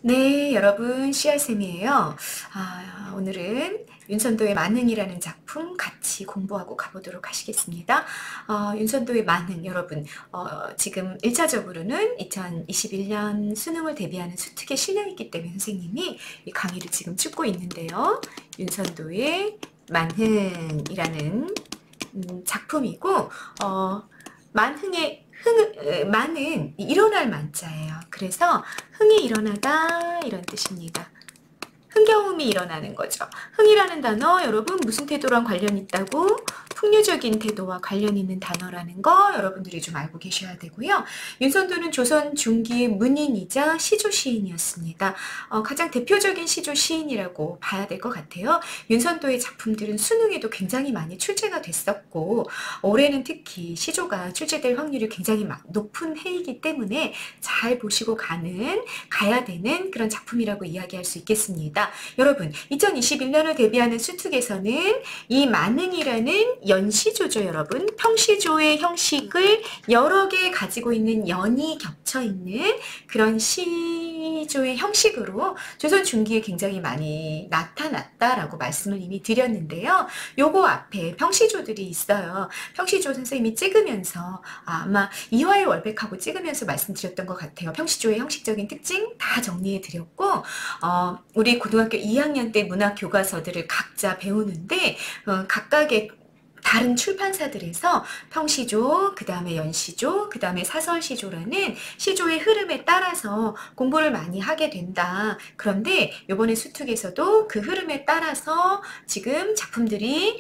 네, 여러분, 씨알쌤이에요. 오늘은 윤선도의 만능이라는 작품 같이 공부하고 가보도록 하시겠습니다. 윤선도의 만능, 여러분, 지금 1차적으로는 2021년 수능을 대비하는 수특에 실려있기 때문에 선생님이 이 강의를 지금 찍고 있는데요. 윤선도의 만능이라는 작품이고, 만흥의 만은 일어날 만자예요. 그래서 흥이 일어나다 이런 뜻입니다. 흥겨움이 일어나는 거죠. 흥이라는 단어 여러분 무슨 태도랑 관련 있다고? 풍류적인 태도와 관련 있는 단어라는 거 여러분들이 좀 알고 계셔야 되고요. 윤선도는 조선 중기의 문인이자 시조 시인이었습니다. 가장 대표적인 시조 시인이라고 봐야 될 것 같아요. 윤선도의 작품들은 수능에도 굉장히 많이 출제가 됐었고 올해는 특히 시조가 출제될 확률이 굉장히 높은 해이기 때문에 잘 보시고 가야 되는 그런 작품이라고 이야기할 수 있겠습니다. 여러분 2021년을 대비하는 수특에서는 이 만능이라는 연시조죠. 여러분 평시조의 형식을 여러 개 가지고 있는 연이 겹쳐있는 그런 시조의 형식으로 조선 중기에 굉장히 많이 나타났다라고 말씀을 이미 드렸는데요. 요거 앞에 평시조들이 있어요. 평시조 선생님이 찍으면서 아마 이화의 월백하고 찍으면서 말씀드렸던 것 같아요. 평시조의 형식적인 특징 다 정리해 드렸고 우리 고등학교 2학년 때 문학 교과서들을 각자 배우는데 각각의 다른 출판사들에서 평시조, 그 다음에 연시조, 그 다음에 사설시조라는 시조의 흐름에 따라서 공부를 많이 하게 된다. 그런데 이번에 수특에서도 그 흐름에 따라서 지금 작품들이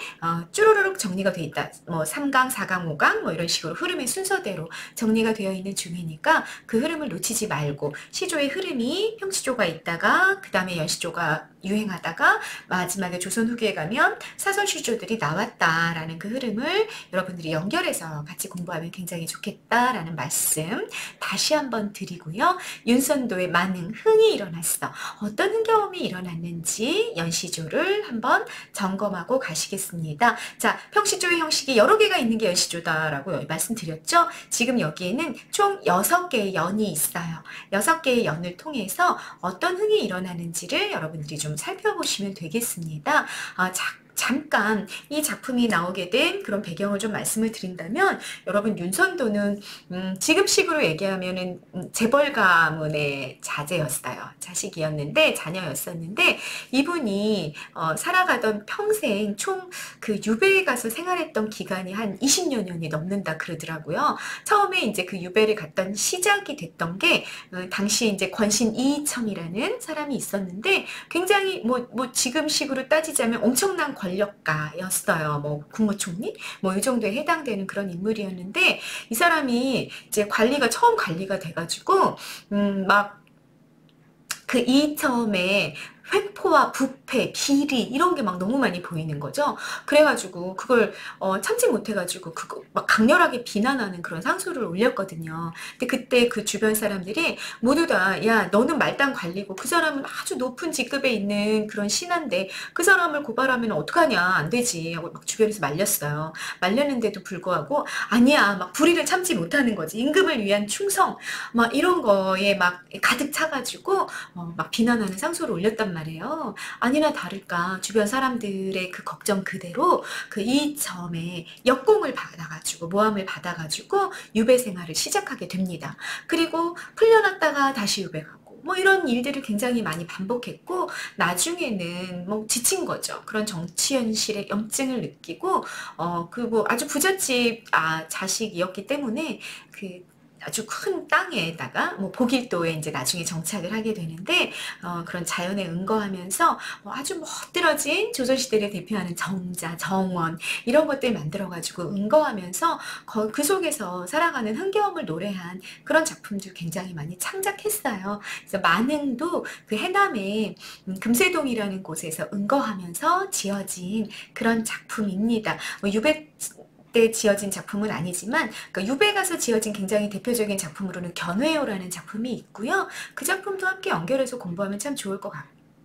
쭈루루룩 정리가 되어 있다. 뭐 3강, 4강, 5강 뭐 이런 식으로 흐름의 순서대로 정리가 되어 있는 중이니까 그 흐름을 놓치지 말고 시조의 흐름이 평시조가 있다가 그 다음에 연시조가 유행하다가 마지막에 조선 후기에 가면 사설시조들이 나왔다라는 그 흐름을 여러분들이 연결해서 같이 공부하면 굉장히 좋겠다라는 말씀 다시 한번 드리고요. 윤선도의 만능 흥이 일어났어. 어떤 흥겨움이 일어났는지 연시조를 한번 점검하고 가시겠습니다. 자, 평시조의 형식이 여러 개가 있는 게 연시조다라고 말씀드렸죠. 지금 여기에는 총 6개의 연이 있어요. 6개의 연을 통해서 어떤 흥이 일어나는지를 여러분들이 좀 살펴보시면 되겠습니다. 잠깐 이 작품이 나오게 된 그런 배경을 좀 말씀을 드린다면 여러분 윤선도는 지금식으로 얘기하면은 재벌 가문의 자녀였었는데 이분이 살아가던 평생 총 그 유배에 가서 생활했던 기간이 한 20여 년이 넘는다 그러더라고요. 처음에 이제 그 유배를 갔던 시작이 됐던 게 당시 이제 권신 이이청이라는 사람이 있었는데 굉장히 뭐 지금식으로 따지자면 엄청난 권력가였어요. 뭐 국무총리 뭐 이 정도에 해당되는 그런 인물이었는데 이 사람이 이제 처음 관리가 돼가지고 막 그 이첨에 횡포와 부패, 비리 이런 게 막 너무 많이 보이는 거죠. 그래가지고 그걸 참지 못해가지고 그거 막 강렬하게 비난하는 그런 상소를 올렸거든요. 근데 그때 그 주변 사람들이 모두 다 야 너는 말단 관리고 그 사람은 아주 높은 직급에 있는 그런 신하인데 그 사람을 고발하면 어떡하냐 안 되지 하고 막 주변에서 말렸어요. 말렸는데도 불구하고 아니야 막 불의를 참지 못하는 거지. 임금을 위한 충성 막 이런 거에 막 가득 차가지고 막 비난하는 상소를 올렸단 말이에요. 아니나 다를까 주변 사람들의 그 걱정 그대로 그 이점에 역공을 받아가지고 모함을 받아가지고 유배 생활을 시작하게 됩니다. 그리고 풀려났다가 다시 유배 가고 뭐 이런 일들을 굉장히 많이 반복했고 나중에는 뭐 지친 거죠. 그런 정치 현실의 염증을 느끼고 그 뭐 아주 부잣집 자식이었기 때문에 그 아주 큰 땅에다가 뭐 보길도에 이제 나중에 정착을 하게 되는데 그런 자연에 응거하면서 아주 멋들어진 조선시대를 대표하는 정자, 정원 이런 것들 만들어가지고 응거하면서 그 속에서 살아가는 흥겨움을 노래한 그런 작품들 굉장히 많이 창작했어요. 그래서 만흥도 그 해남의 금세동이라는 곳에서 응거하면서 지어진 그런 작품입니다. 유배 때 지어진 작품은 아니지만 그러니까 유배 가서 지어진 굉장히 대표적인 작품으로는 견회호라는 작품이 있고요. 그 작품도 함께 연결해서 공부하면 참 좋을 것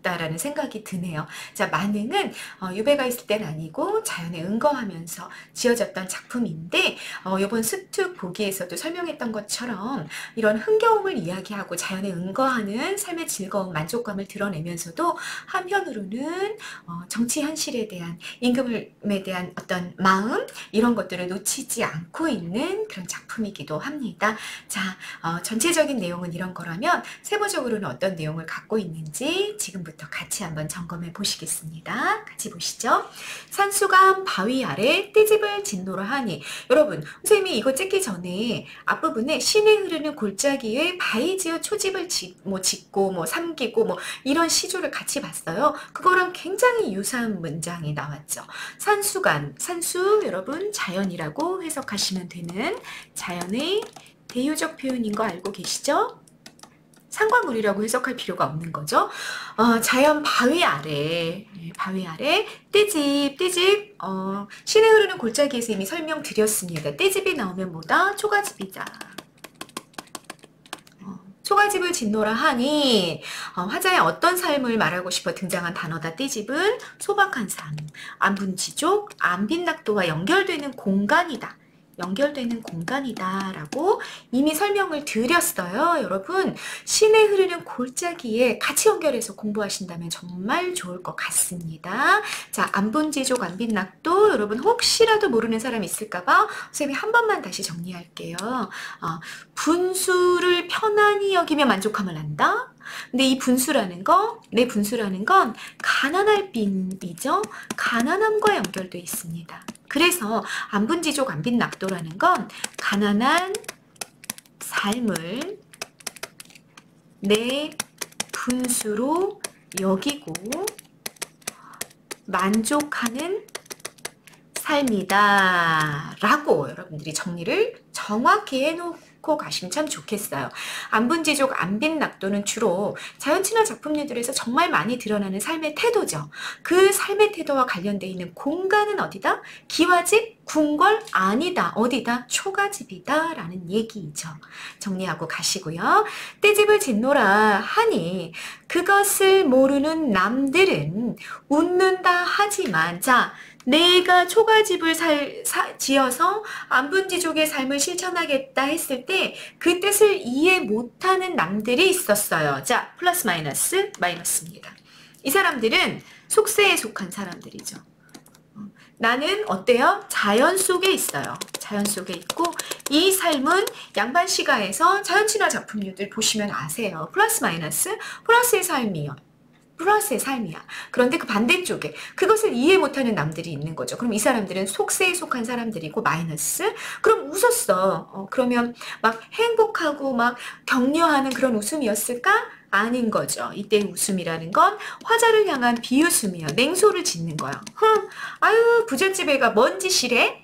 다라는 생각이 드네요. 자, 만능은 유배가 있을 땐 아니고 자연에 응거하면서 지어졌던 작품인데 이번 수특 보기에서도 설명했던 것처럼 이런 흥겨움을 이야기하고 자연에 응거하는 삶의 즐거움, 만족감을 드러내면서도 한편으로는 정치 현실에 대한 임금에 대한 어떤 마음 이런 것들을 놓치지 않고 있는 그런 작품이기도 합니다. 자, 전체적인 내용은 이런 거라면 세부적으로는 어떤 내용을 갖고 있는지 지금부터 같이 한번 점검해 보시겠습니다. 같이 보시죠. 산수감 바위 아래 떼집을 진노라 하니. 여러분, 선생님이 이거 찍기 전에 앞부분에 시내 흐르는 골짜기에 바위지어 초집을 짓고 뭐 삼기고 뭐 이런 시조를 같이 봤어요. 그거랑 굉장히 유사한 문장이 나왔죠. 산수감, 산수 여러분 자연이라고 해석하시면 되는 자연의 대유적 표현인 거 알고 계시죠? 상과물이라고 해석할 필요가 없는 거죠. 자연 바위 아래 떼집, 시내 흐르는 골짜기에서 이미 설명드렸습니다. 떼집이 나오면 뭐다? 초가집이다. 초가집을 짓노라 하니 화자의 어떤 삶을 말하고 싶어 등장한 단어다. 떼집은 소박한 삶, 안분지족, 안빈낙도와 연결되는 공간이다. 연결되는 공간이다 라고 이미 설명을 드렸어요. 여러분 시내 흐르는 골짜기에 같이 연결해서 공부하신다면 정말 좋을 것 같습니다. 자, 안분지족 안빈낙도 여러분 혹시라도 모르는 사람 있을까봐 선생님이 한 번만 다시 정리할게요. 분수를 편안히 여기며 만족함을 한다. 근데 이 분수라는 거, 내 분수라는 건 가난할 빈이죠. 가난함과 연결되어 있습니다. 그래서 안분지족 안빈낙도라는 건 가난한 삶을 내 분수로 여기고 만족하는 삶이다 라고 여러분들이 정리를 정확히 해놓고 가시면 참 좋겠어요. 안분지족 안빈낙도는 주로 자연친화 작품류들에서 정말 많이 드러나는 삶의 태도죠. 그 삶의 태도와 관련되어 있는 공간은 어디다? 기와집, 궁궐 아니다. 어디다? 초가집이다 라는 얘기이죠. 정리하고 가시고요. 떼집을 짓노라 하니 그것을 모르는 남들은 웃는다 하지만 자, 내가 초가집을 지어서 안분지족의 삶을 실천하겠다 했을 때 그 뜻을 이해 못하는 남들이 있었어요. 자, 플러스 마이너스, 마이너스입니다. 이 사람들은 속세에 속한 사람들이죠. 나는 어때요? 자연 속에 있어요. 자연 속에 있고 이 삶은 양반시가에서 자연친화 작품류들 보시면 아세요. 플러스 마이너스, 플러스의 삶이요. 플러스의 삶이야. 그런데 그 반대쪽에 그것을 이해 못하는 남들이 있는 거죠. 그럼 이 사람들은 속세에 속한 사람들이고 마이너스. 그럼 웃었어. 그러면 막 행복하고 막 격려하는 그런 웃음이었을까? 아닌 거죠. 이때 웃음이라는 건 화자를 향한 비웃음이에요. 냉소를 짓는 거야. 아유 부잣집 애가 뭔 짓이래?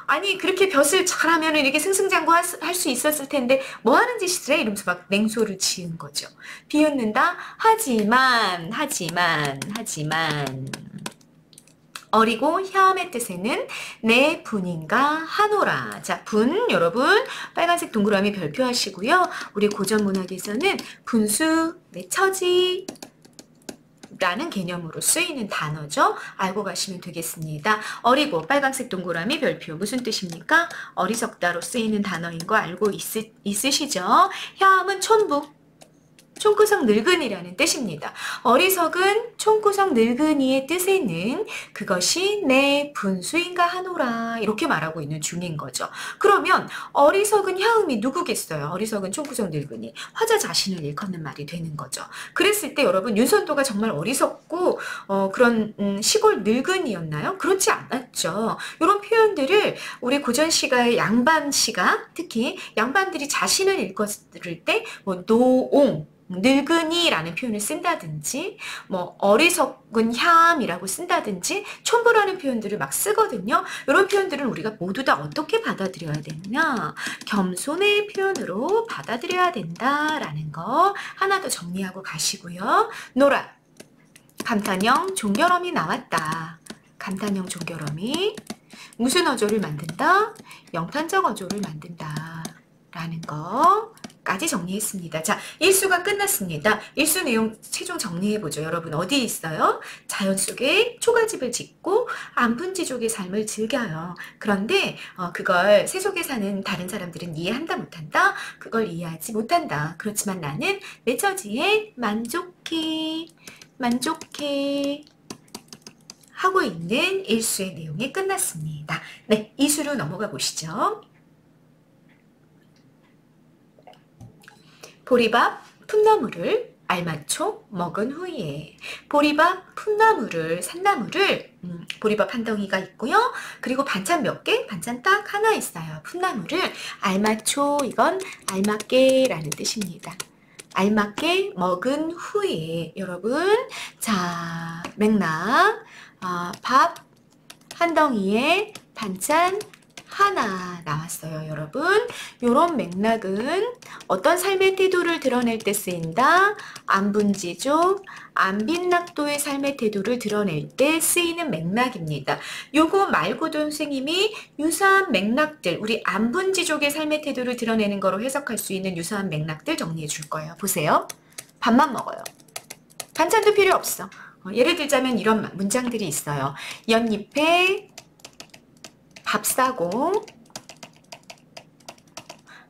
아니 그렇게 벼슬 잘하면 이렇게 승승장구할 수 있었을 텐데 뭐 하는 짓이래? 이러면서 막 냉소를 지은 거죠. 비웃는다. 하지만 어리고 혐의 뜻에는 내 분인가 하노라. 자, 분 여러분 빨간색 동그라미 별표하시고요. 우리 고전 문학에서는 분수, 내 처지 라는 개념으로 쓰이는 단어죠. 알고 가시면 되겠습니다. 어리고 빨간색 동그라미 별표 무슨 뜻입니까? 어리석다로 쓰이는 단어인 거 알고 있으시죠? 혐은 촌북, 총구석 늙은이라는 뜻입니다. 어리석은 총구석 늙은이의 뜻에는 그것이 내 분수인가 하노라 이렇게 말하고 있는 중인 거죠. 그러면 어리석은 혀음이 누구겠어요? 어리석은 총구석 늙은이. 화자 자신을 일컫는 말이 되는 거죠. 그랬을 때 여러분 윤선도가 정말 어리석고 그런 시골 늙은이였나요? 그렇지 않았죠. 이런 표현들을 우리 고전시가의 양반시가 특히 양반들이 자신을 일컬을 때 뭐 노옹 늙은이라는 표현을 쓴다든지 뭐 어리석은 혐이라고 쓴다든지 촌부라는 표현들을 막 쓰거든요. 이런 표현들은 우리가 모두 다 어떻게 받아들여야 되느냐? 겸손의 표현으로 받아들여야 된다라는 거 하나 더 정리하고 가시고요. 노라 감탄형 종결어미 나왔다. 감탄형 종결어미 무슨 어조를 만든다? 영탄적 어조를 만든다 라는 거 까지 정리했습니다. 자, 일수가 끝났습니다. 일수 내용 최종 정리해보죠. 여러분 어디에 있어요? 자연 속에 초가집을 짓고 안분지족의 삶을 즐겨요. 그런데 그걸 세속에 사는 다른 사람들은 이해한다 못한다? 그걸 이해하지 못한다. 그렇지만 나는 내 처지에 만족해 하고 있는 일수의 내용이 끝났습니다. 네, 이수로 넘어가 보시죠. 보리밥, 풋나물을 알맞춰 먹은 후에 보리밥, 풋나물을, 산나물을 보리밥 한 덩이가 있고요. 그리고 반찬 몇 개? 반찬 딱 하나 있어요. 풋나물을 알맞춰, 이건 알맞게 라는 뜻입니다. 알맞게 먹은 후에 여러분, 자, 맥락, 밥 한 덩이에 반찬 하나 나왔어요. 여러분, 요런 맥락은 어떤 삶의 태도를 드러낼 때 쓰인다? 안분지족, 안빈낙도의 삶의 태도를 드러낼 때 쓰이는 맥락입니다. 요거 말고도 선생님이 유사한 맥락들, 우리 안분지족의 삶의 태도를 드러내는 거로 해석할 수 있는 유사한 맥락들 정리해 줄 거예요. 보세요. 밥만 먹어요. 반찬도 필요 없어. 예를 들자면 이런 문장들이 있어요. 연잎에 밥 싸고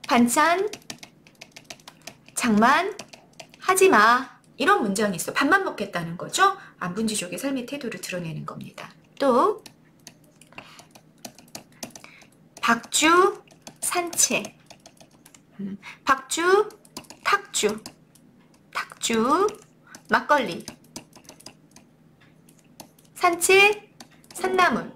반찬 장만 하지마, 이런 문장이 있어. 밥만 먹겠다는 거죠. 안분지족의 삶의 태도를 드러내는 겁니다. 또 박주 산채, 박주 탁주, 탁주 막걸리, 산채 산나물.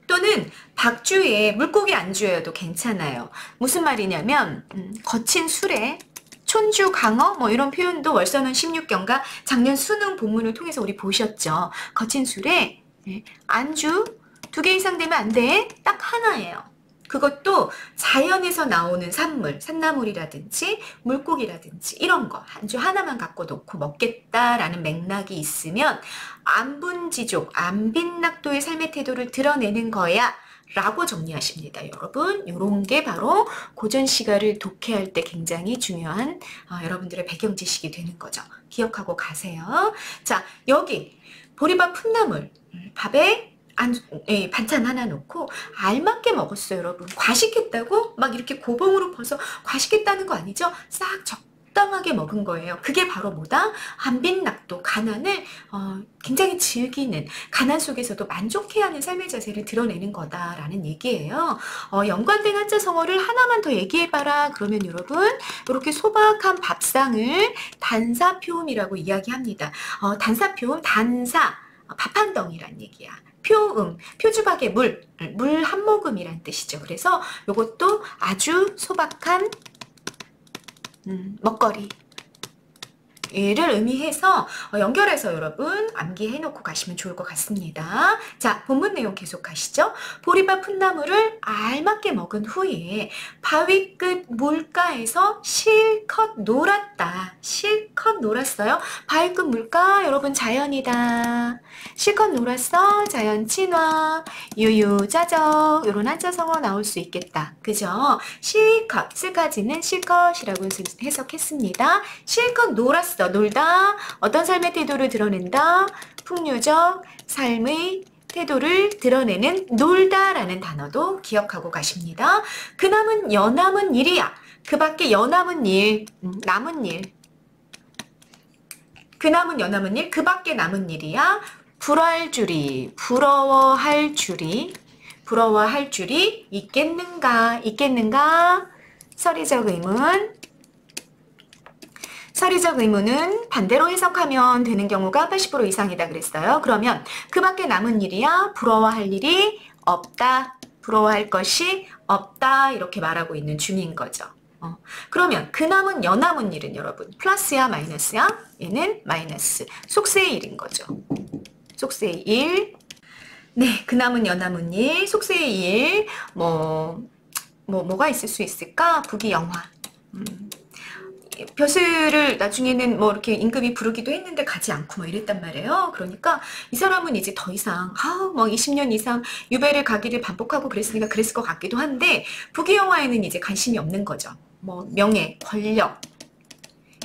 또는 박주에 물고기 안주여도 괜찮아요. 무슨 말이냐면 거친 술에 촌주 강어 뭐 이런 표현도 월서는 16경과 작년 수능 본문을 통해서 우리 보셨죠. 거친 술에 안주 2개 이상 되면 안 돼. 딱 하나예요. 그것도 자연에서 나오는 산물, 산나물이라든지 물고기라든지 이런 거 안주 하나만 갖고 놓고 먹겠다라는 맥락이 있으면 안분지족, 안빈낙도의 삶의 태도를 드러내는 거야 라고 정리하십니다. 여러분, 요런 게 바로 고전시가를 독해할 때 굉장히 중요한 여러분들의 배경 지식이 되는 거죠. 기억하고 가세요. 자, 여기 보리밥 풋나물, 밥에 반찬 하나 놓고 알맞게 먹었어요. 여러분, 과식했다고 막 이렇게 고봉으로 퍼서 과식했다는 거 아니죠? 싹 적당하게 먹은 거예요. 그게 바로 뭐다? 안빈낙도, 가난을 굉장히 즐기는, 가난 속에서도 만족해야 하는 삶의 자세를 드러내는 거다라는 얘기예요. 연관된 한자성어를 하나만 더 얘기해봐라 그러면 여러분, 이렇게 소박한 밥상을 단사표음이라고 이야기합니다. 단사표음, 단사, 밥 한 덩이란 얘기야. 표음, 표주박의 물 한 모금이란 뜻이죠. 그래서 이것도 아주 소박한 먹거리 를 의미해서 연결해서 여러분 암기해 놓고 가시면 좋을 것 같습니다. 자, 본문 내용 계속 가시죠. 보리밥 풋나물을 알맞게 먹은 후에 바위 끝 물가에서 실컷 놀았다. 실컷 놀았어요. 바위 끝 물가, 여러분 자연이다. 실컷 놀았어. 자연 친화, 유유자적, 이런 한자성어 나올 수 있겠다. 그죠? 실컷, 쓸까지는 실컷이라고 해석했습니다. 실컷 놀았어. 놀다, 어떤 삶의 태도를 드러낸다, 풍류적 삶의 태도를 드러내는 놀다라는 단어도 기억하고 가십니다. 그 남은 여남은 일이야. 그 밖에 여남은 일, 남은 일. 그 남은 여남은 일, 그 밖에 남은 일이야. 불할 줄이, 부러워할 줄이, 부러워할 줄이 있겠는가, 있겠는가. 서리적 의문. 서리적 의문은 반대로 해석하면 되는 경우가 80% 이상이다 그랬어요. 그러면 그 밖에 남은 일이야. 부러워할 일이 없다. 부러워할 것이 없다. 이렇게 말하고 있는 중인 거죠. 그러면 그 남은 여남은 일은 여러분 플러스야 마이너스야? 얘는 마이너스. 속세의 일인 거죠. 속세의 일. 네, 그 남은 여남은 일, 속세의 일. 뭐가 있을 수 있을까? 부귀영화. 벼슬을 나중에는 뭐 이렇게 임금이 부르기도 했는데 가지 않고 뭐 이랬단 말이에요. 그러니까 이 사람은 이제 더 이상 뭐 20년 이상 유배를 가기를 반복하고 그랬으니까 그랬을 것 같기도 한데 부귀영화에는 이제 관심이 없는 거죠. 뭐 명예, 권력,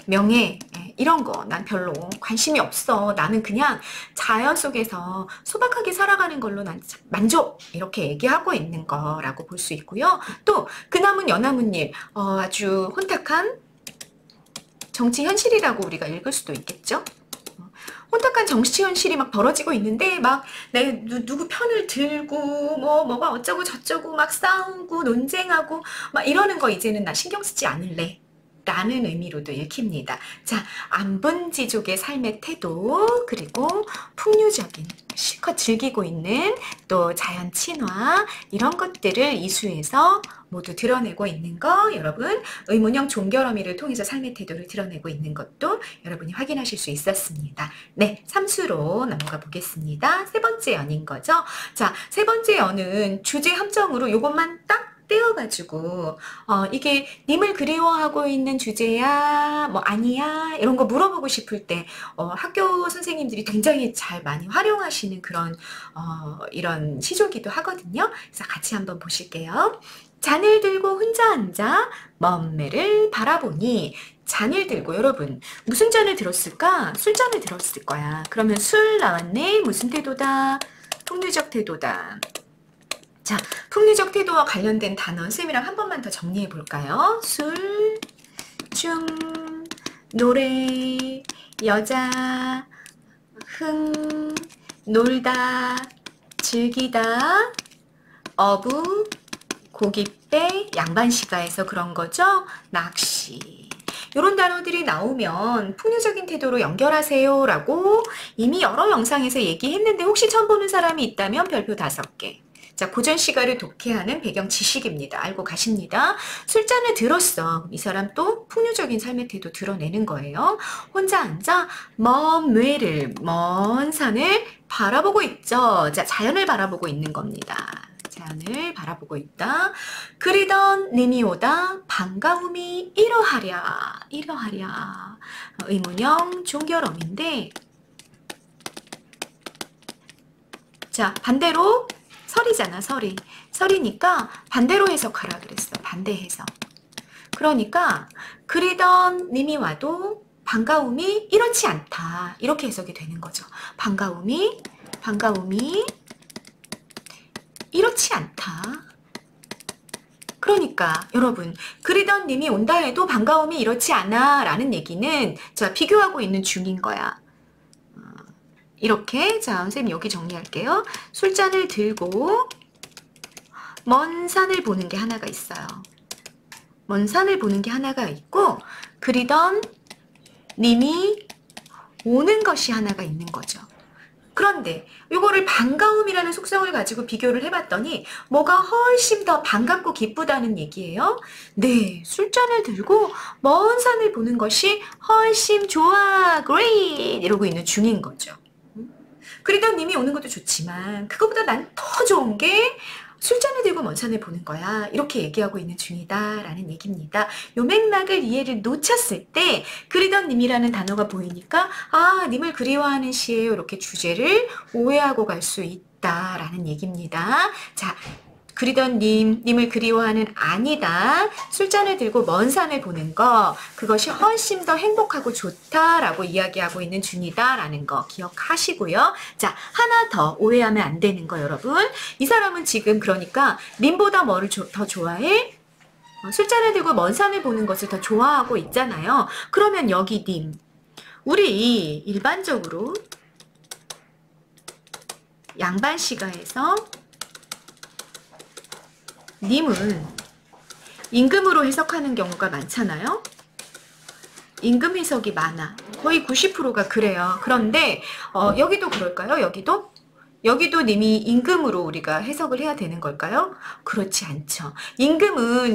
명예 이런 거 난 별로 관심이 없어. 나는 그냥 자연 속에서 소박하게 살아가는 걸로 난 만족 이렇게 얘기하고 있는 거라고 볼 수 있고요. 또 그나문 여나무님 아주 혼탁한 정치 현실이라고 우리가 읽을 수도 있겠죠. 혼탁한 정치 현실이 막 벌어지고 있는데 막 내 누구 편을 들고 뭐가 어쩌고 저쩌고 막 싸우고 논쟁하고 막 이러는 거 이제는 나 신경 쓰지 않을래. 라는 의미로도 읽힙니다. 자, 안분지족의 삶의 태도, 그리고 풍류적인, 실컷 즐기고 있는 또 자연 친화, 이런 것들을 이수에서 모두 드러내고 있는 거, 여러분, 의문형 종결어미를 통해서 삶의 태도를 드러내고 있는 것도 여러분이 확인하실 수 있었습니다. 네, 삼수로 넘어가 보겠습니다. 세 번째 연인 거죠. 자, 세 번째 연은 주제 함정으로 요것만 딱 떼어가지고 이게 님을 그리워하고 있는 주제야 뭐 아니야 이런 거 물어보고 싶을 때 학교 선생님들이 굉장히 잘 많이 활용하시는 그런 이런 시조기도 하거든요. 그래서 같이 한번 보실게요. 잔을 들고 혼자 앉아 먼매를 바라보니. 잔을 들고, 여러분 무슨 잔을 들었을까? 술잔을 들었을 거야. 그러면 술 나왔네. 무슨 태도다? 풍류적 태도다. 자, 풍류적 태도와 관련된 단어 쌤이랑 한 번만 더 정리해 볼까요? 술, 춤, 노래, 여자, 흥, 놀다, 즐기다, 어부, 고깃배, 양반시가에서 그런 거죠? 낚시. 이런 단어들이 나오면 풍류적인 태도로 연결하세요 라고 이미 여러 영상에서 얘기했는데 혹시 처음 보는 사람이 있다면 별표 5개. 자, 고전 시가를 독해하는 배경 지식입니다. 알고 가십니다. 술잔을 들었어. 이 사람 또 풍류적인 삶의 태도 드러내는 거예요. 혼자 앉아 먼 뇌를, 먼 산을 바라보고 있죠. 자, 자연을 바라보고 있는 겁니다. 자연을 바라보고 있다. 그리던 님이 오다 반가움이 이러하랴. 이러하랴. 의문형 종결어미인데 자, 반대로 설이잖아, 설이. 설이니까 반대로 해석하라 그랬어. 반대 해석. 그러니까 그리던 님이 와도 반가움이 이렇지 않다. 이렇게 해석이 되는 거죠. 반가움이 이렇지 않다. 그러니까 여러분 그리던 님이 온다 해도 반가움이 이렇지 않아 라는 얘기는 자 비교하고 있는 중인 거야. 이렇게 자 선생님 여기 정리할게요. 술잔을 들고 먼 산을 보는 게 하나가 있어요. 먼 산을 보는 게 하나가 있고 그리던 님이 오는 것이 하나가 있는 거죠. 그런데 이거를 반가움이라는 속성을 가지고 비교를 해봤더니 뭐가 훨씬 더 반갑고 기쁘다는 얘기예요. 네, 술잔을 들고 먼 산을 보는 것이 훨씬 좋아, great 이러고 있는 중인 거죠. 그리던 님이 오는 것도 좋지만 그것보다 난 더 좋은 게 술잔을 들고 먼 산을 보는 거야. 이렇게 얘기하고 있는 중이다 라는 얘기입니다. 요 맥락을 이해를 놓쳤을 때 그리던 님이라는 단어가 보이니까 아 님을 그리워하는 시예요. 이렇게 주제를 오해하고 갈 수 있다 라는 얘기입니다. 자 그리던 님을 그리워하는 아니다. 술잔을 들고 먼 산을 보는 거 그것이 훨씬 더 행복하고 좋다라고 이야기하고 있는 중이다라는 거 기억하시고요. 자 하나 더 오해하면 안 되는 거 여러분. 이 사람은 지금 그러니까 님보다 뭐를 더 좋아해? 술잔을 들고 먼 산을 보는 것을 더 좋아하고 있잖아요. 그러면 여기 님 우리 일반적으로 양반시가에서 님은 임금으로 해석하는 경우가 많잖아요. 임금 해석이 많아. 거의 90%가 그래요. 그런데 여기도 그럴까요? 여기도 님이 임금으로 우리가 해석을 해야 되는 걸까요? 그렇지 않죠.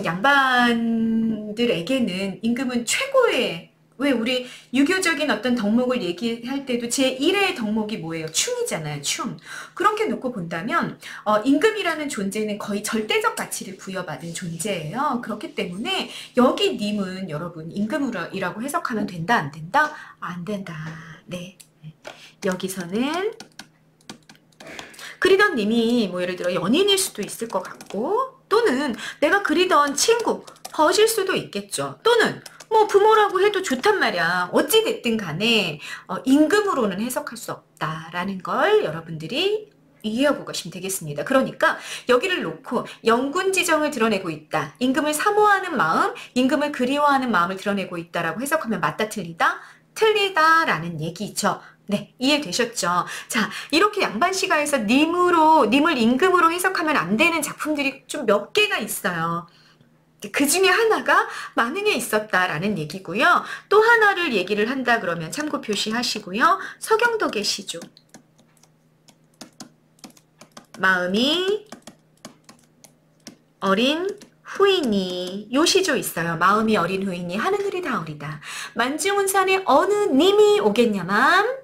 양반들에게는 임금은 최고의 왜 우리 유교적인 어떤 덕목을 얘기할 때도 제1의 덕목이 뭐예요? 춤이잖아요. 춤. 그렇게 놓고 본다면 임금이라는 존재는 거의 절대적 가치를 부여받은 존재예요. 그렇기 때문에 여기 님은 여러분 임금이라고 해석하면 된다 안 된다? 안 된다. 네. 여기서는 그리던 님이 뭐 예를 들어 연인일 수도 있을 것 같고 또는 내가 그리던 친구 버실 수도 있겠죠. 또는 뭐 부모라고 해도 좋단 말이야. 어찌 됐든 간에 임금으로는 해석할 수 없다라는 걸 여러분들이 이해하고 가시면 되겠습니다. 그러니까 여기를 놓고 영군 지정을 드러내고 있다. 임금을 사모하는 마음, 임금을 그리워하는 마음을 드러내고 있다라고 해석하면 맞다 틀리다? 틀리다라는 얘기죠. 네, 이해되셨죠? 자, 이렇게 양반시가에서 님을 임금으로 해석하면 안 되는 작품들이 좀 몇 개가 있어요. 그 중에 하나가 만흥에 있었다라는 얘기고요. 또 하나를 얘기를 한다 그러면 참고 표시하시고요. 서경덕의 시조. 마음이 어린 후이니, 요 시조 있어요. 마음이 어린 후이니 하늘이 다 어리다. 만중운산에 어느 님이 오겠냐만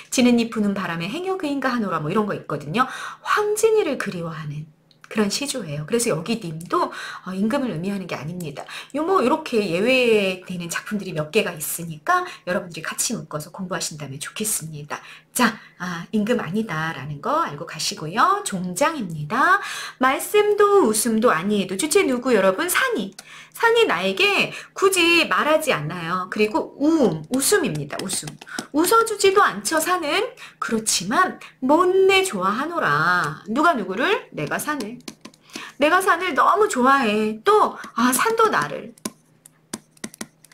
지는 잎 부는 바람에 행여 그인가 하노라 뭐 이런 거 있거든요. 황진이를 그리워하는 그런 시조예요. 그래서 여기 님도 임금을 의미하는 게 아닙니다. 뭐 이렇게 예외되는 작품들이 몇 개가 있으니까 여러분들이 같이 묶어서 공부하신다면 좋겠습니다. 자, 임금 아니다라는 거 알고 가시고요. 종장입니다. 말씀도 웃음도 아니에도 주체 누구 여러분? 산이. 산이 나에게 굳이 말하지 않아요. 그리고 웃음입니다. 웃음. 웃어주지도 않죠, 산은. 그렇지만 못내 좋아하노라. 누가 누구를? 내가 산을. 내가 산을 너무 좋아해. 또 산도 나를.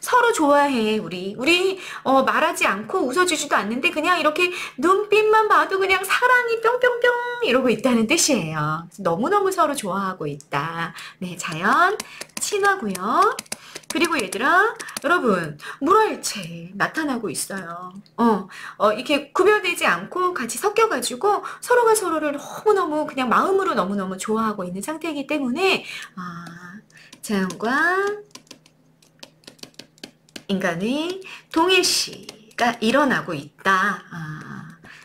서로 좋아해. 우리 말하지 않고 웃어주지도 않는데 그냥 이렇게 눈빛만 봐도 그냥 사랑이 뿅뿅뿅 이러고 있다는 뜻이에요. 너무너무 서로 좋아하고 있다. 네, 자연 친하고요. 그리고 얘들아, 여러분 물화일체 나타나고 있어요. 이렇게 구별되지 않고 같이 섞여가지고 서로가 서로를 너무너무 그냥 마음으로 너무너무 좋아하고 있는 상태이기 때문에 자연과 인간의 동일시가 일어나고 있다.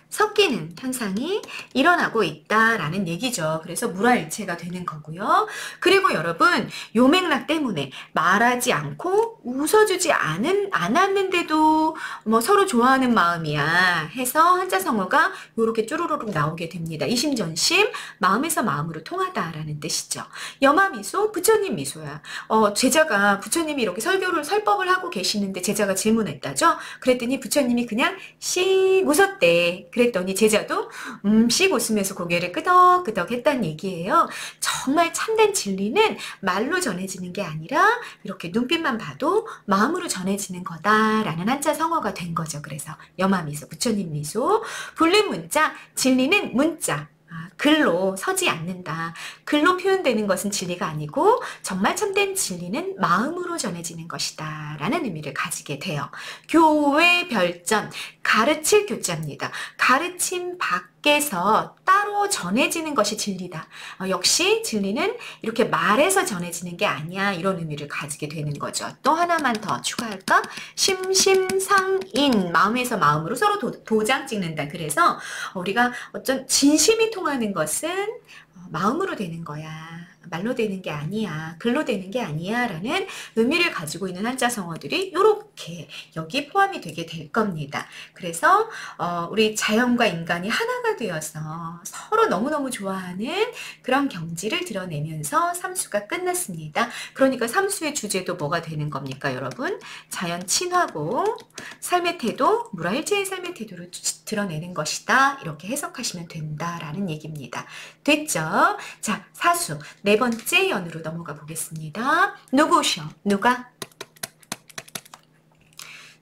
섞이는 현상이 일어나고 있다라는 얘기죠. 그래서 물화일체가 되는 거고요. 그리고 여러분 요 맥락 때문에 말하지 않고 웃어주지 않았는데도 뭐 서로 좋아하는 마음이야 해서 한자성어가 이렇게 쭈루루룩 나오게 됩니다. 이심전심 마음에서 마음으로 통하다라는 뜻이죠. 여마미소 부처님 미소야. 제자가 부처님이 이렇게 설법을 하고 계시는데 제자가 질문했다죠. 그랬더니 부처님이 그냥 씩 웃었대. 그랬더니 제자도 씩 웃으면서 고개를 끄덕끄덕 했다는 얘기예요. 정말 참된 진리는 말로 전해지는 게 아니라 이렇게 눈빛만 봐도 마음으로 전해지는 거다라는 한자 성어가 된 거죠. 그래서 여마미소, 부처님 미소, 불림 문자, 진리는 문자. 글로 서지 않는다. 글로 표현되는 것은 진리가 아니고 정말 참된 진리는 마음으로 전해지는 것이다 라는 의미를 가지게 돼요. 교회 별전, 가르칠 교자입니다. 가르침 밖에서 따로 전해지는 것이 진리다. 역시 진리는 이렇게 말해서 전해지는 게 아니야. 이런 의미를 가지게 되는 거죠. 또 하나만 더 추가할까? 심심상인, 마음에서 마음으로 서로 도장 찍는다. 그래서 우리가 어떤 진심이 통하는 것은 마음으로 되는 거야. 말로 되는 게 아니야. 글로 되는 게 아니야. 라는 의미를 가지고 있는 한자성어들이 이렇게 여기 포함이 되게 될 겁니다. 그래서 우리 자연과 인간이 하나가 되어서 서로 너무너무 좋아하는 그런 경지를 드러내면서 삼수가 끝났습니다. 그러니까 삼수의 주제도 뭐가 되는 겁니까, 여러분? 자연 친화고 삶의 태도, 물화일체의 삶의 태도를 드러내는 것이다. 이렇게 해석하시면 된다라는 얘기입니다. 됐죠? 자, 사수. 네 번째 연으로 넘어가 보겠습니다. 누구셔? 누가?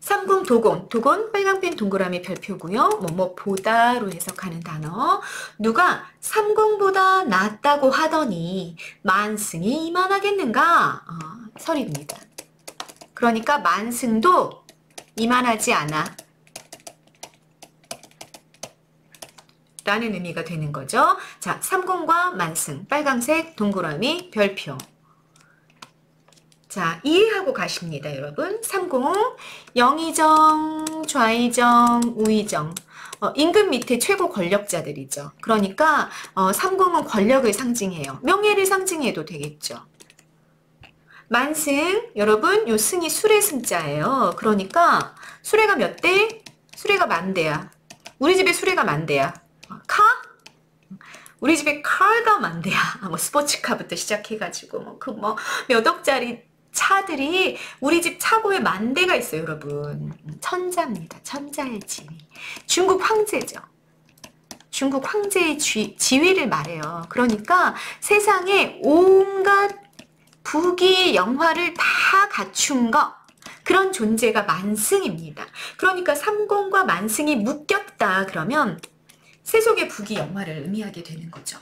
삼공 도곤. 도곤 빨강펜 동그라미 별표고요. 뭐뭐 보다로 해석하는 단어. 누가 삼공보다 낫다고 하더니 만승이 이만하겠는가? 설입니다. 그러니까 만승도 이만하지 않아. 라는 의미가 되는 거죠. 자, 삼공과 만승, 빨강색 동그라미 별표. 자, 이해하고 가십니다, 여러분. 삼공, 영의정, 좌의정, 우의정. 임금 밑에 최고 권력자들이죠. 그러니까 삼공은 권력을 상징해요. 명예를 상징해도 되겠죠. 만승, 여러분, 요 승이 수레 승자예요. 그러니까 수레가 몇 대? 수레가 만 대야. 우리 집에 수레가 만 대야. 카? 우리 집에 카가 만 대야. 뭐 스포츠카부터 시작해가지고 몇 억짜리 차들이 우리 집 차고에 만 대가 있어요, 여러분. 천자입니다. 천자의 지위. 중국 황제죠. 중국 황제의 지위를 말해요. 그러니까 세상에 온갖 부귀 영화를 다 갖춘 거, 그런 존재가 만승입니다. 그러니까 삼공과 만승이 묶였다 그러면 세속의 부귀 영화를 의미하게 되는 거죠.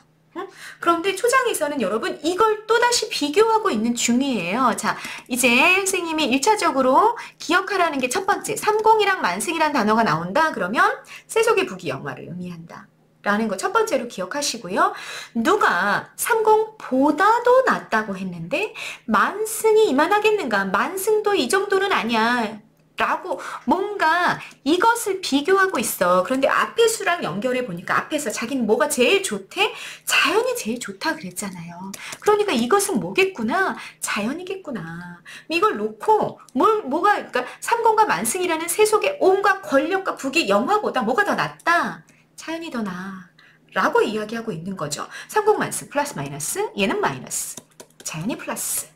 그런데 초장에서는 여러분 이걸 또다시 비교하고 있는 중이에요. 자, 이제 선생님이 1차적으로 기억하라는 게 첫 번째, 삼공이랑 만승이란 단어가 나온다 그러면 세속의 부귀 영화를 의미한다 라는 거 첫 번째로 기억하시고요. 누가 삼공보다도 낫다고 했는데 만승이 이만하겠는가? 만승도 이 정도는 아니야 라고 뭔가 이것을 비교하고 있어. 그런데 앞의 수랑 연결해 보니까 앞에서 자기는 뭐가 제일 좋대? 자연이 제일 좋다 그랬잖아요. 그러니까 이것은 뭐겠구나? 자연이겠구나. 이걸 놓고 뭐가 그러니까 삼공과 만승이라는 세속의 온갖 권력과 부귀 영화보다 뭐가 더 낫다? 자연이 더 나아 라고 이야기하고 있는 거죠. 삼공만승 플러스 마이너스, 얘는 마이너스, 자연이 플러스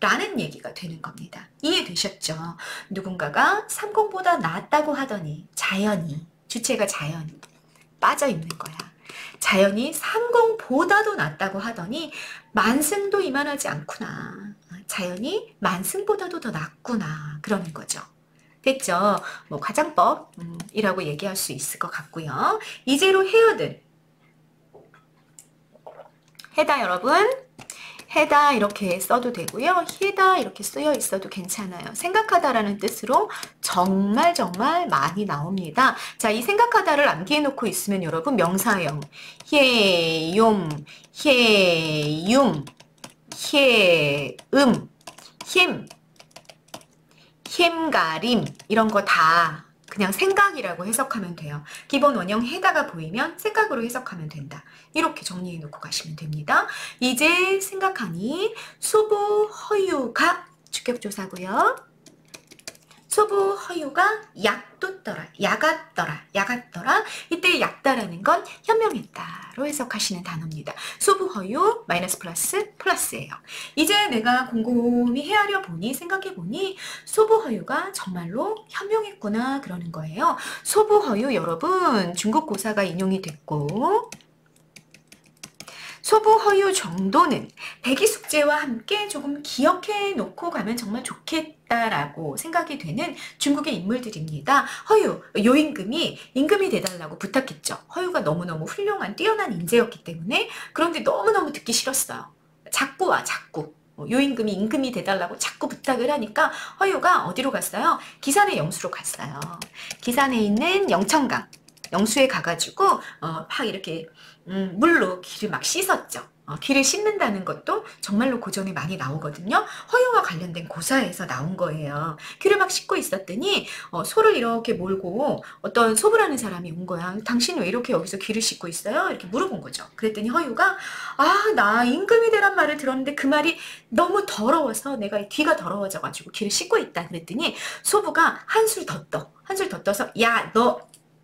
라는 얘기가 되는 겁니다. 이해되셨죠? 누군가가 삼공보다 낫다고 하더니 자연이, 주체가 자연이 빠져있는 거야. 자연이 삼공보다도 낫다고 하더니 만승도 이만하지 않구나. 자연이 만승보다도 더 낫구나. 그러는 거죠. 됐죠? 뭐 가장법이라고 얘기할 수 있을 것 같고요. 이제로 헤어든 해다 여러분. 해다 이렇게 써도 되고요. 히다 이렇게 쓰여 있어도 괜찮아요. 생각하다라는 뜻으로 정말 많이 나옵니다. 자, 이 생각하다를 암기해 놓고 있으면 여러분 명사형 혜욤, 혜욤, 혜음, 힘, 햄가림 이런 거 다 그냥 생각이라고 해석하면 돼요. 기본 원형 해다가 보이면 생각으로 해석하면 된다. 이렇게 정리해 놓고 가시면 됩니다. 이제 생각하니 소부 허유가 주격조사고요. 소부 허유가 약돋더라, 야갔더라. 이때 약다라는 건 현명했다로 해석하시는 단어입니다. 소부 허유 마이너스 플러스 플러스예요. 이제 내가 곰곰이 헤아려 보니 생각해 보니 소부 허유가 정말로 현명했구나 그러는 거예요. 소부 허유 여러분 중국 고사가 인용이 됐고 소부 허유 정도는 대기숙제와 함께 조금 기억해 놓고 가면 정말 좋겠다라고 생각이 되는 중국의 인물들입니다. 허유, 요임금이 임금이 돼달라고 부탁했죠. 허유가 너무너무 훌륭한 뛰어난 인재였기 때문에. 그런데 너무너무 듣기 싫었어요. 자꾸 와 자꾸. 요임금이 임금이 돼달라고 자꾸 부탁을 하니까 허유가 어디로 갔어요? 기산의 영수로 갔어요. 기산에 있는 영천강 영수에 가가지고 막 이렇게 물로 귀를 막 씻었죠. 귀를 씻는다는 것도 정말로 고전에 많이 나오거든요. 허유와 관련된 고사에서 나온 거예요. 귀를 막 씻고 있었더니 소를 이렇게 몰고 어떤 소부라는 사람이 온 거야. 당신 왜 이렇게 여기서 귀를 씻고 있어요? 이렇게 물어본 거죠. 그랬더니 허유가 나 임금이 되란 말을 들었는데 그 말이 너무 더러워서 내가 귀가 더러워져가지고 귀를 씻고 있다. 그랬더니 소부가 한술 더 떠서 야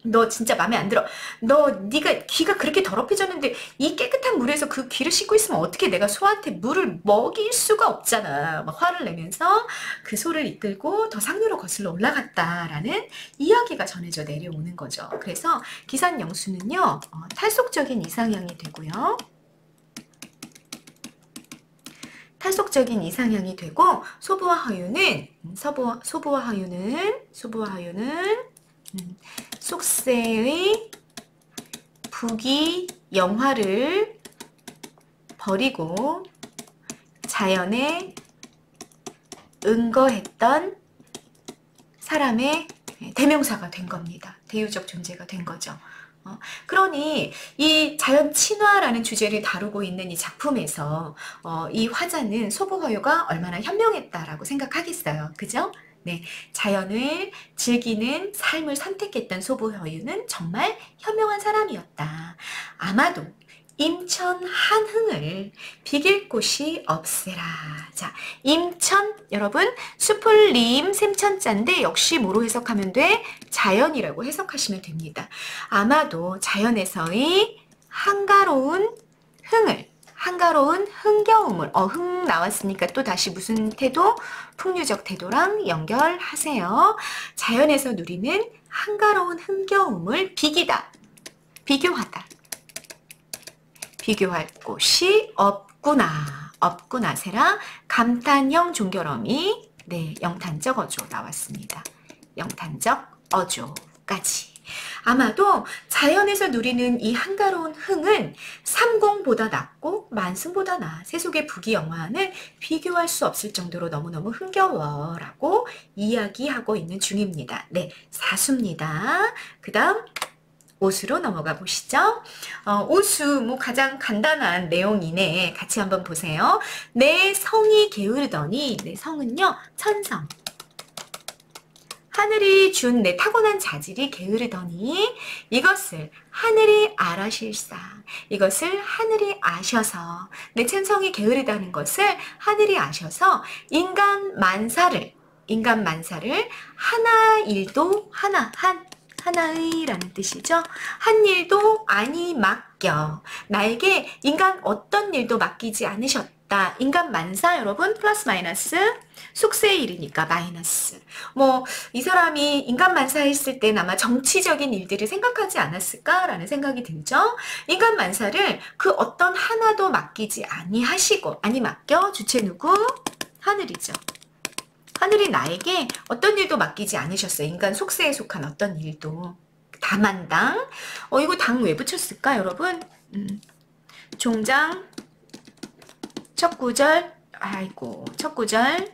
너 진짜 마음에 안 들어. 네가 귀가 그렇게 더럽혀졌는데 이 깨끗한 물에서 그 귀를 씻고 있으면 어떻게 내가 소한테 물을 먹일 수가 없잖아. 막 화를 내면서 그 소를 이끌고 더 상류로 거슬러 올라갔다라는 이야기가 전해져 내려오는 거죠. 그래서 기산 영수는요 탈속적인 이상향이 되고요. 탈속적인 이상향이 되고 소부와 허유는 속세의 부귀 영화를 버리고 자연에 응거했던 사람의 대명사가 된 겁니다. 대유적 존재가 된 거죠. 그러니 이 자연 친화라는 주제를 다루고 있는 이 작품에서 이 화자는 소부허유가 얼마나 현명했다라고 생각하겠어요. 그죠? 네, 자연을 즐기는 삶을 선택했던 소부허유는 정말 현명한 사람이었다. 아마도 임천 한흥을 비길 곳이 없으라. 자, 임천 여러분 수풀림 샘천자인데 역시 뭐로 해석하면 돼? 자연이라고 해석하시면 됩니다. 아마도 자연에서의 한가로운 흥을 한가로운 흥겨움을 흥 나왔으니까 또 다시 무슨 태도? 풍류적 태도랑 연결하세요. 자연에서 누리는 한가로운 흥겨움을 비기다, 비교하다, 비교할 곳이 없구나, 없구나세라 감탄형 종결어미 네, 영탄적 어조 나왔습니다. 영탄적 어조까지. 아마도 자연에서 누리는 이 한가로운 흥은 삼공보다 낫고 만승보다 나아. 세속의 부귀영화는 비교할 수 없을 정도로 너무너무 흥겨워라고 이야기하고 있는 중입니다. 네, 사수입니다. 그 다음 오수로 넘어가 보시죠. 오수, 뭐 가장 간단한 내용이네. 같이 한번 보세요. 내 성이 게으르더니, 내 성은요, 천성. 하늘이 준 내 타고난 자질이 게으르더니 이것을 하늘이 알아실사. 이것을 하늘이 아셔서 내 천성이 게으르다는 것을 하늘이 아셔서 인간 만사를 하나 일도 하나의라는 뜻이죠. 한 일도 아니 맡겨. 나에게 인간 어떤 일도 맡기지 않으셨다. 인간 만사 여러분 플러스 마이너스 속세의 일이니까 마이너스. 뭐 이 사람이 인간 만사했을 땐 아마 정치적인 일들을 생각하지 않았을까라는 생각이 들죠. 인간 만사를 그 어떤 하나도 맡기지 아니하시고 아니 맡겨 주체 누구? 하늘이죠. 하늘이 나에게 어떤 일도 맡기지 않으셨어요. 인간 속세에 속한 어떤 일도. 다만당. 이거 당 왜 붙였을까 여러분? 종장 첫 구절 아이고 첫 구절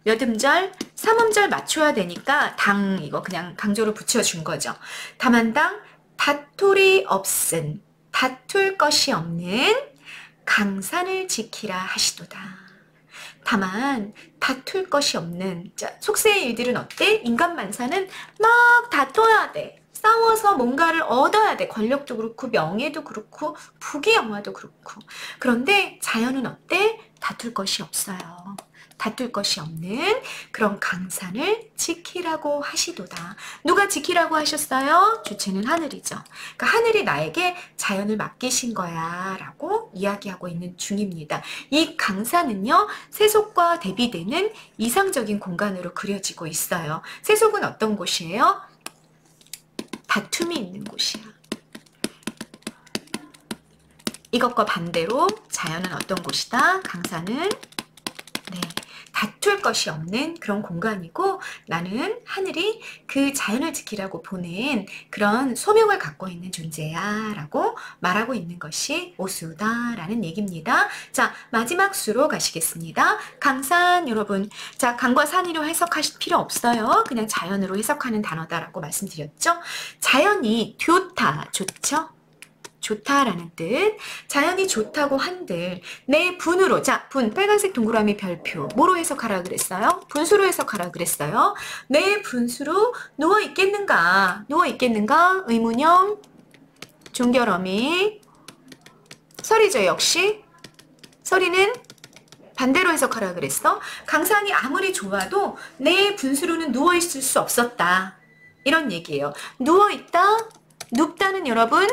몇 음절? 3음절 맞춰야 되니까 당 이거 그냥 강조로 붙여준 거죠. 다만당 다툴이 없은 다툴 것이 없는 강산을 지키라 하시도다. 다만 다툴 것이 없는 속세의 일들은 어때? 인간 만사는 막 다퉈야 돼. 싸워서 뭔가를 얻어야 돼. 권력도 그렇고 명예도 그렇고 부귀영화도 그렇고. 그런데 자연은 어때? 다툴 것이 없어요. 다툴 것이 없는 그런 강산을 지키라고 하시도다. 누가 지키라고 하셨어요? 주체는 하늘이죠. 그러니까 하늘이 나에게 자연을 맡기신 거야 라고 이야기하고 있는 중입니다. 이 강산은요. 세속과 대비되는 이상적인 공간으로 그려지고 있어요. 세속은 어떤 곳이에요? 다툼이 있는 곳이야. 이것과 반대로 자연은 어떤 곳이다? 강산은 네, 다툴 것이 없는 그런 공간이고 나는 하늘이 그 자연을 지키라고 보낸 그런 소명을 갖고 있는 존재야 라고 말하고 있는 것이 오수다라는 얘기입니다. 자, 마지막 수로 가시겠습니다. 강산 여러분, 자 강과 산이로 해석하실 필요 없어요. 그냥 자연으로 해석하는 단어다라고 말씀드렸죠. 자연이 좋다, 좋죠? 좋다라는 뜻. 자연이 좋다고 한들 내 분으로 자, 분 빨간색 동그라미 별표 뭐로 해석하라 그랬어요? 분수로 해석하라 그랬어요. 내 분수로 누워 있겠는가? 누워 있겠는가? 의문형 종결어미 설이죠. 역시 설이는 반대로 해석하라 그랬어. 강산이 아무리 좋아도 내 분수로는 누워 있을 수 없었다. 이런 얘기예요. 누워 있다, 눕다는 여러분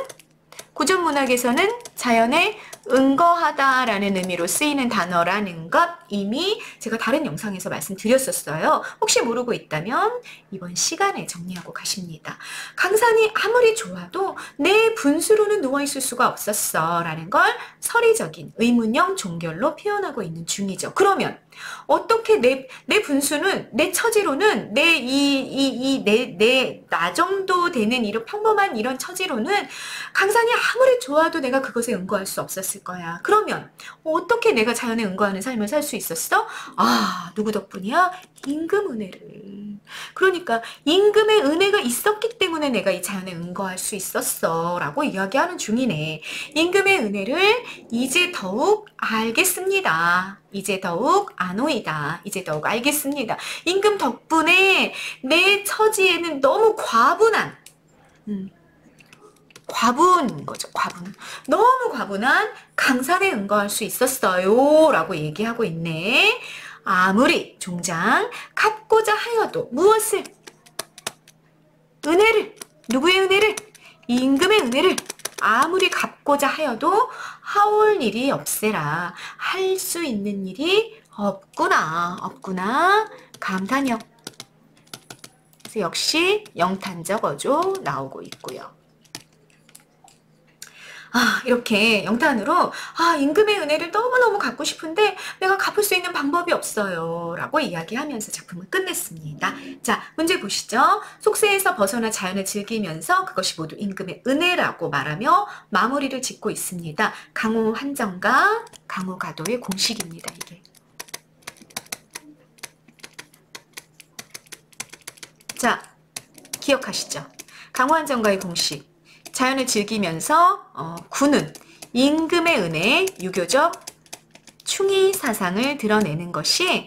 고전문학에서는 자연에 응거하다라는 의미로 쓰이는 단어라는 것 이미 제가 다른 영상에서 말씀드렸었어요. 혹시 모르고 있다면 이번 시간에 정리하고 가십니다. 강산이 아무리 좋아도 내 분수로는 누워있을 수가 없었어 라는 걸 설의적인 의문형 종결로 표현하고 있는 중이죠. 그러면 어떻게 내 분수는 내 처지로는 나 정도 되는 이런 평범한 이런 처지로는 강산이 아무리 좋아도 내가 그것에 응거할 수 없었을 거야. 그러면 어떻게 내가 자연에 응거하는 삶을 살 수 있었어? 아, 누구 덕분이야? 임금 은혜를. 그러니까 임금의 은혜가 있었기 때문에 내가 이 자연에 응거할 수 있었어 라고 이야기하는 중이네. 임금의 은혜를 이제 더욱 알겠습니다. 이제 더욱 아노이다. 이제 더욱 알겠습니다. 임금 덕분에 내 처지에는 너무 과분한 과분 거죠. 과분. 너무 과분한 강산에 응거할 수 있었어요 라고 얘기하고 있네. 아무리 종장 갚고자 하여도 무엇을? 은혜를. 누구의 은혜를? 임금의 은혜를 아무리 갚 받고자 하여도 하올 일이 없애라. 할 수 있는 일이 없구나. 감탄형. 그래서 역시 영탄적 어조 나오고 있고요. 이렇게 영탄으로 임금의 은혜를 너무너무 갚고 싶은데 내가 갚을 수 있는 방법이 없어요 라고 이야기하면서 작품을 끝냈습니다. 자, 문제 보시죠. 속세에서 벗어나 자연을 즐기면서 그것이 모두 임금의 은혜라고 말하며 마무리를 짓고 있습니다. 강호 한정과 강호 가도의 공식입니다. 이게. 자, 기억하시죠? 강호 한정과의 공식. 자연을 즐기면서 구는 임금의 은혜, 유교적 충의 사상을 드러내는 것이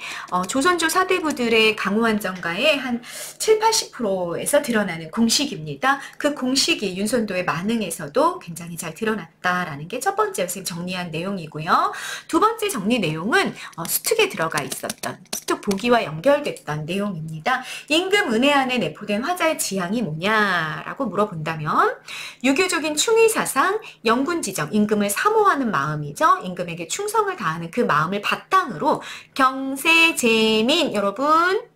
조선조 사대부들의 강호한정가의 한 7, 80%에서 드러나는 공식입니다. 그 공식이 윤선도의 만흥에서도 굉장히 잘 드러났다라는 게 첫 번째 선생님 정리한 내용이고요. 두 번째 정리 내용은 수특에 들어가 있었던 수특 보기와 연결됐던 내용입니다. 임금 은혜 안에 내포된 화자의 지향이 뭐냐라고 물어본다면 유교적인 충의 사상, 영군지정, 임금을 사모하는 마음이죠. 임금에게 충성을 다하는 그 마음을 바탕으로 경세제민 여러분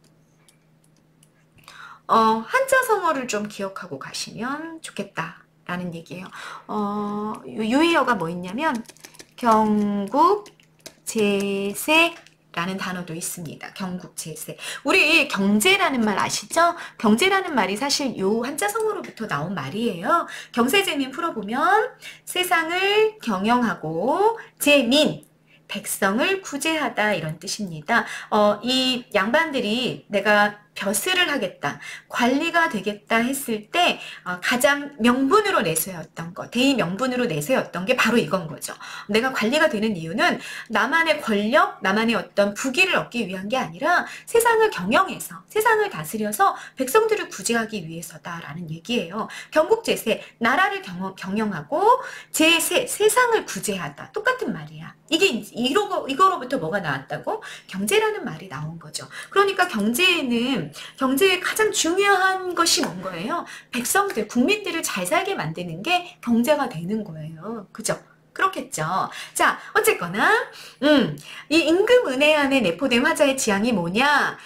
한자성어를 좀 기억하고 가시면 좋겠다라는 얘기예요. 유의어가 뭐 있냐면 경국제세 라는 단어도 있습니다. 경국제세. 우리 경제라는 말 아시죠? 경제라는 말이 사실 요 한자성어로부터 나온 말이에요. 경세제민 풀어보면 세상을 경영하고 제민 백성을 구제하다 이런 뜻입니다. 이 양반들이 내가 벼슬을 하겠다, 관리가 되겠다 했을 때 가장 명분으로 내세웠던 거, 대의 명분으로 내세웠던 게 바로 이건 거죠. 내가 관리가 되는 이유는 나만의 권력, 나만의 어떤 부귀를 얻기 위한 게 아니라 세상을 경영해서, 세상을 다스려서 백성들을 구제하기 위해서다라는 얘기예요. 경국제세, 나라를 경영하고 제세, 세상을 구제하다. 똑같은 말이야. 이게 이거로부터 뭐가 나왔다고? 경제라는 말이 나온 거죠. 그러니까 경제의 가장 중요한 것이 뭔 거예요? 백성들, 국민들을 잘 살게 만드는 게 경제가 되는 거예요. 그죠? 그렇겠죠. 자, 어쨌거나 이 임금 은혜 안에 내포된 화자의 지향이 뭐냐?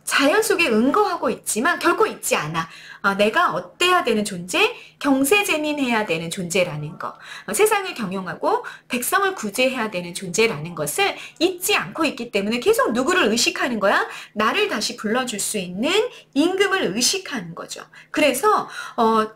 자연 속에 응거하고 있지만 결코 있지 않아. 내가 어때야 되는 존재? 경세제민해야 되는 존재라는 거. 세상을 경영하고 백성을 구제해야 되는 존재라는 것을 잊지 않고 있기 때문에 계속 누구를 의식하는 거야? 나를 다시 불러줄 수 있는 임금을 의식하는 거죠. 그래서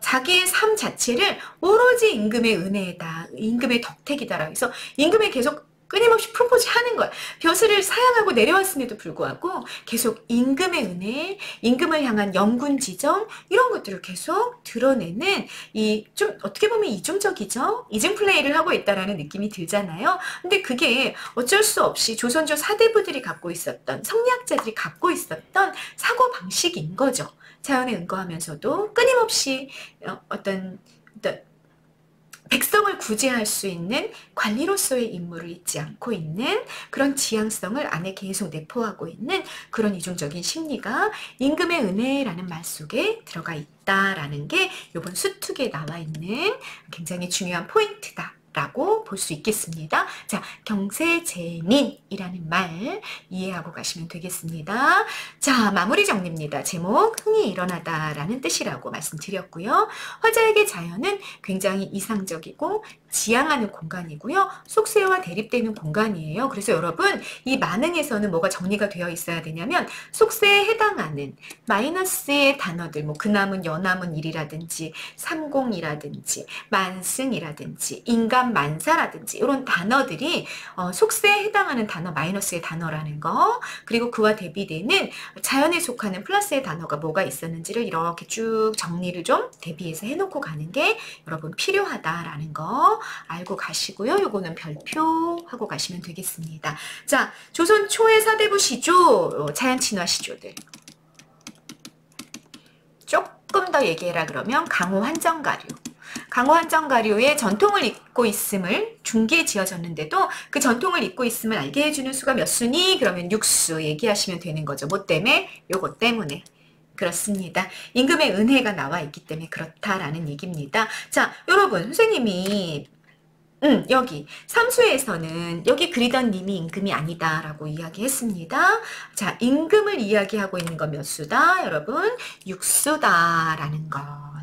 자기의 삶 자체를 오로지 임금의 은혜다. 임금의 덕택이다라고 해서 임금에 계속 끊임없이 프로포즈 하는 거야. 벼슬을 사양하고 내려왔음에도 불구하고 계속 임금의 은혜, 임금을 향한 영군지정 이런 것들을 계속 드러내는 이 좀 어떻게 보면 이중적이죠. 이중 플레이를 하고 있다라는 느낌이 들잖아요. 근데 그게 어쩔 수 없이 조선조 사대부들이 갖고 있었던 성리학자들이 갖고 있었던 사고 방식인 거죠. 자연에 응거하면서도 끊임없이 어떤 백성을 구제할 수 있는 관리로서의 임무를 잊지 않고 있는 그런 지향성을 안에 계속 내포하고 있는 그런 이중적인 심리가 임금의 은혜라는 말 속에 들어가 있다라는 게 이번 수특에 나와 있는 굉장히 중요한 포인트다. 라고 볼 수 있겠습니다. 자, 경세제민이라는 말 이해하고 가시면 되겠습니다. 자, 마무리 정리입니다. 제목, 흥이 일어나다라는 뜻이라고 말씀드렸고요. 화자에게 자연은 굉장히 이상적이고 지향하는 공간이고요. 속세와 대립되는 공간이에요. 그래서 여러분 이 만흥에서는 뭐가 정리가 되어 있어야 되냐면 속세에 해당하는 마이너스의 단어들 뭐 그남은 여남은 일이라든지 삼공이라든지 만승이라든지 인간만사라든지 이런 단어들이 속세에 해당하는 단어 마이너스의 단어라는 거 그리고 그와 대비되는 자연에 속하는 플러스의 단어가 뭐가 있었는지를 이렇게 쭉 정리를 좀 대비해서 해놓고 가는 게 여러분 필요하다라는 거 알고 가시고요. 요거는 별표 하고 가시면 되겠습니다. 자, 조선 초의 사대부 시조, 자연친화 시조들. 조금 더 얘기해라 그러면 강호 한정가류. 강호 한정가류의 전통을 잇고 있음을 중기에 지어졌는데도 그 전통을 잇고 있음을 알게 해주는 수가 몇 수니? 그러면 6수 얘기하시면 되는 거죠. 뭐 때문에? 요거 때문에. 그렇습니다. 임금의 은혜가 나와 있기 때문에 그렇다라는 얘기입니다. 자, 여러분 선생님이 여기 삼수에서는 여기 그리던 님이 임금이 아니다라고 이야기했습니다. 자, 임금을 이야기하고 있는 건 몇 수다? 여러분, 육수다라는 거.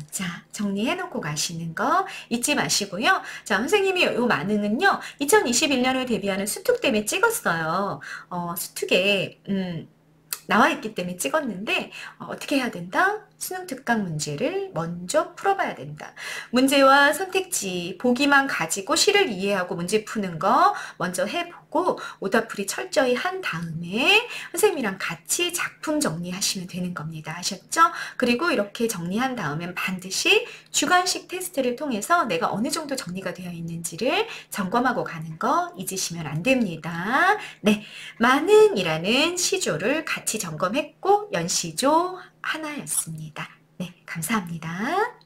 자, 정리해 놓고 가시는 거 잊지 마시고요. 자, 선생님이 이 만응은요, 2021년을 대비하는 수특 때문에 찍었어요. 수특에, 나와 있기 때문에 찍었는데 어떻게 해야 된다? 수능 특강 문제를 먼저 풀어봐야 된다. 문제와 선택지 보기만 가지고 시를 이해하고 문제 푸는 거 먼저 해보고 오답풀이 철저히 한 다음에 선생님이랑 같이 작품 정리하시면 되는 겁니다. 아셨죠? 그리고 이렇게 정리한 다음엔 반드시 주관식 테스트를 통해서 내가 어느 정도 정리가 되어 있는지를 점검하고 가는 거 잊으시면 안 됩니다. 네, 만응이라는 시조를 같이 점검했고 연시조 하나였습니다. 네, 감사합니다.